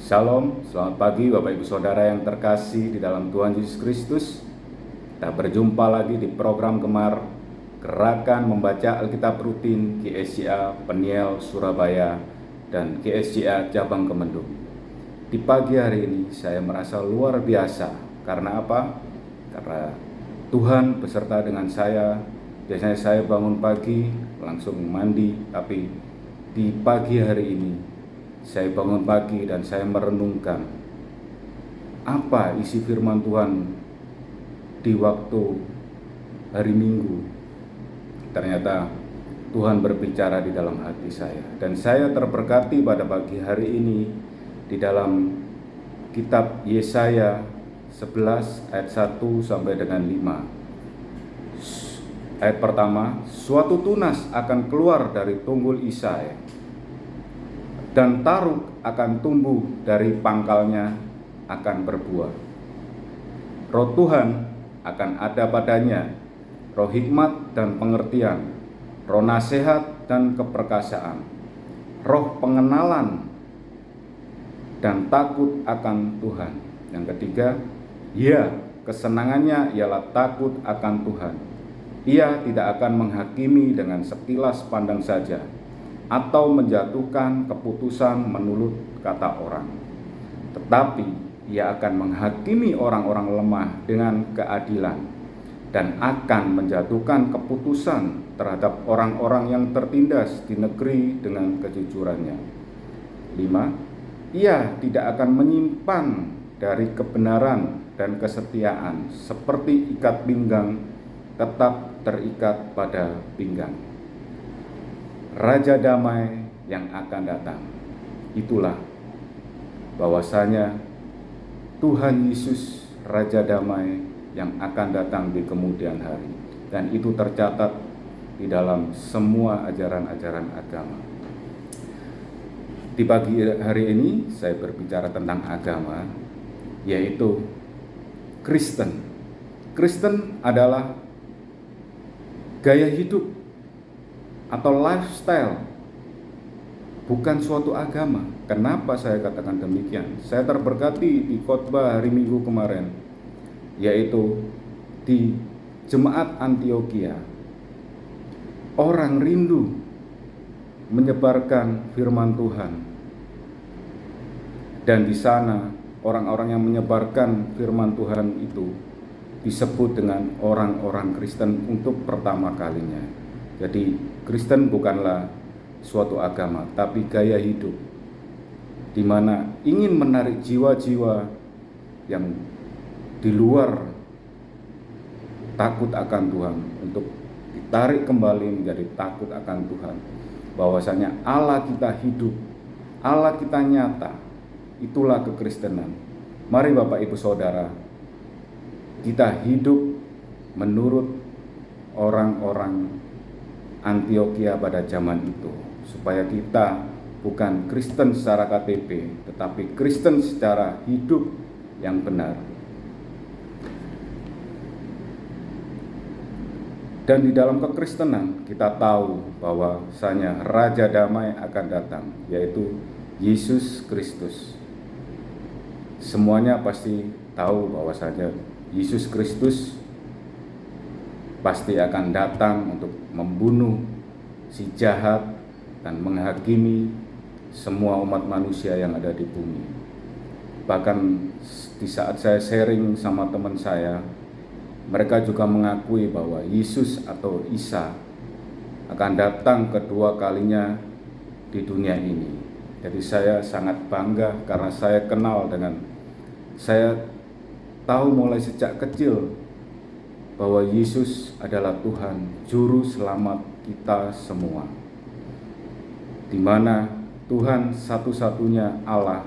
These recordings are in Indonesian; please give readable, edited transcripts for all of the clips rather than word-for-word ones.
Shalom, selamat pagi Bapak Ibu Saudara yang terkasih di dalam Tuhan Yesus Kristus. Kita berjumpa lagi di program Gemar Gerakan Membaca Alkitab Rutin GSJA Peniel Surabaya dan GSJA Cabang Kemendung. Di pagi hari ini saya merasa luar biasa. Karena apa? Karena Tuhan beserta dengan saya. Biasanya saya bangun pagi langsung mandi, tapi di pagi hari ini saya bangun pagi dan saya merenungkan apa isi firman Tuhan di waktu hari Minggu. Ternyata Tuhan berbicara di dalam hati saya, dan saya terberkati pada pagi hari ini di dalam kitab Yesaya 11 ayat 1 sampai dengan 5. Ayat pertama, suatu tunas akan keluar dari tunggul Isai, dan taruk akan tumbuh dari pangkalnya, akan berbuah. Roh Tuhan akan ada padanya, roh hikmat dan pengertian, roh nasihat dan keperkasaan, roh pengenalan dan takut akan Tuhan. Yang ketiga, kesenangannya ialah takut akan Tuhan. Ia tidak akan menghakimi dengan sekilas pandang saja, atau menjatuhkan keputusan menurut kata orang, tetapi ia akan menghakimi orang-orang lemah dengan keadilan, dan akan menjatuhkan keputusan terhadap orang-orang yang tertindas di negeri dengan kejujurannya. 5. Ia tidak akan menyimpan dari kebenaran dan kesetiaan, seperti ikat pinggang tetap terikat pada pinggang. Raja damai yang akan datang. Itulah bahwasanya Tuhan Yesus Raja damai yang akan datang di kemudian hari, dan itu tercatat di dalam semua ajaran-ajaran agama. Di pagi hari ini saya berbicara tentang agama, yaitu Kristen. Kristen adalah gaya hidup atau lifestyle, bukan suatu agama. Kenapa saya katakan demikian? Saya terberkati di khotbah hari Minggu kemarin, yaitu di Jemaat Antioquia. Orang rindu menyebarkan firman Tuhan, dan di sana orang-orang yang menyebarkan firman Tuhan itu disebut dengan orang-orang Kristen untuk pertama kalinya. Jadi Kristen bukanlah suatu agama, tapi gaya hidup, di mana ingin menarik jiwa-jiwa yang di luar takut akan Tuhan untuk ditarik kembali menjadi takut akan Tuhan. Bahwasanya Allah kita hidup, Allah kita nyata. Itulah kekristenan. Mari Bapak Ibu Saudara, kita hidup menurut orang-orang Antioquia pada zaman itu, supaya kita bukan Kristen secara KTP, tetapi Kristen secara hidup yang benar. Dan di dalam kekristenan kita tahu bahwasanya Raja Damai akan datang, yaitu Yesus Kristus. Semuanya pasti tahu bahwasanya Yesus Kristus pasti akan datang untuk membunuh si jahat dan menghakimi semua umat manusia yang ada di bumi. Bahkan di saat saya sharing sama teman saya, mereka juga mengakui bahwa Yesus atau Isa akan datang kedua kalinya di dunia ini. Jadi saya sangat bangga karena saya tahu mulai sejak kecil bahwa Yesus adalah Tuhan, Juru Selamat kita semua, di mana Tuhan satu-satunya Allah,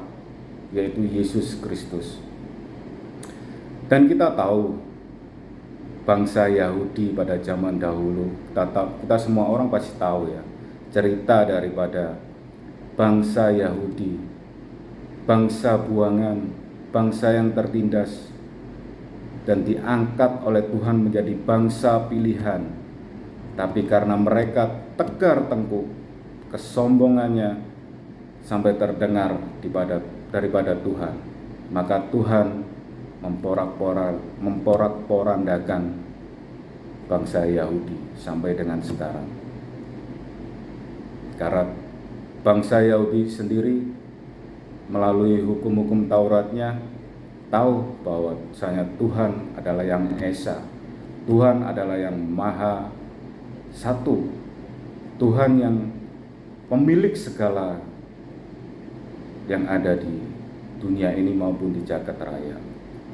yaitu Yesus Kristus. Dan kita tahu bangsa Yahudi pada zaman dahulu, kita semua orang pasti tahu ya, cerita daripada bangsa Yahudi, bangsa buangan, bangsa yang tertindas, dan diangkat oleh Tuhan menjadi bangsa pilihan. Tapi karena mereka tegar tengkuk, kesombongannya sampai terdengar daripada Tuhan, maka Tuhan memporak-porandakan bangsa Yahudi sampai dengan sekarang. Karena bangsa Yahudi sendiri melalui hukum-hukum Tauratnya tahu bahwa Tuhan adalah yang Esa, Tuhan adalah yang Maha Satu, Tuhan yang pemilik segala yang ada di dunia ini maupun di jagat raya.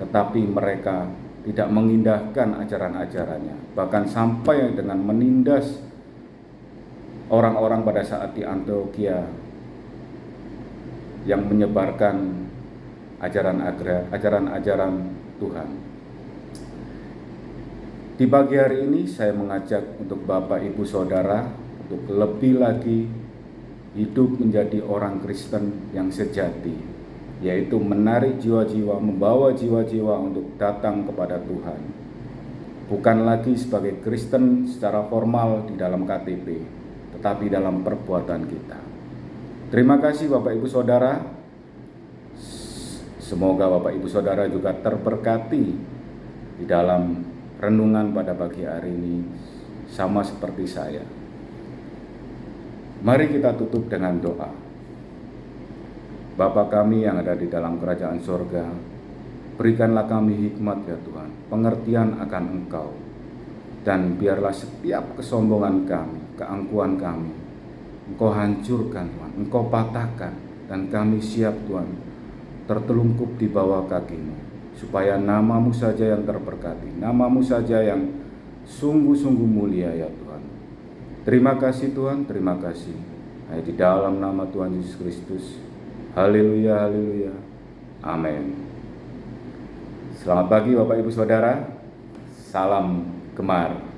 Tetapi mereka tidak mengindahkan ajaran-ajarannya, bahkan sampai dengan menindas orang-orang pada saat di Antioquia yang menyebarkan ajaran-ajaran Tuhan. Di pagi hari ini saya mengajak untuk Bapak Ibu Saudara untuk lebih lagi hidup menjadi orang Kristen yang sejati, yaitu menarik jiwa-jiwa, membawa jiwa-jiwa untuk datang kepada Tuhan. Bukan lagi sebagai Kristen secara formal di dalam KTP, tetapi dalam perbuatan kita. Terima kasih Bapak Ibu Saudara. Semoga Bapak Ibu Saudara juga terberkati di dalam renungan pada pagi hari ini sama seperti saya. Mari kita tutup dengan doa. Bapa kami yang ada di dalam kerajaan sorga, berikanlah kami hikmat ya Tuhan, pengertian akan Engkau, dan biarlah setiap kesombongan kami, keangkuhan kami, Engkau hancurkan Tuhan, Engkau patahkan, dan kami siap Tuhan, tertelungkup di bawah kaki-Mu, supaya nama-Mu saja yang terberkati, nama-Mu saja yang sungguh-sungguh mulia ya Tuhan. Terima kasih Tuhan, terima kasih. Di dalam nama Tuhan Yesus Kristus. Haleluya, haleluya. Amin. Selamat pagi Bapak Ibu Saudara. Salam Gemar.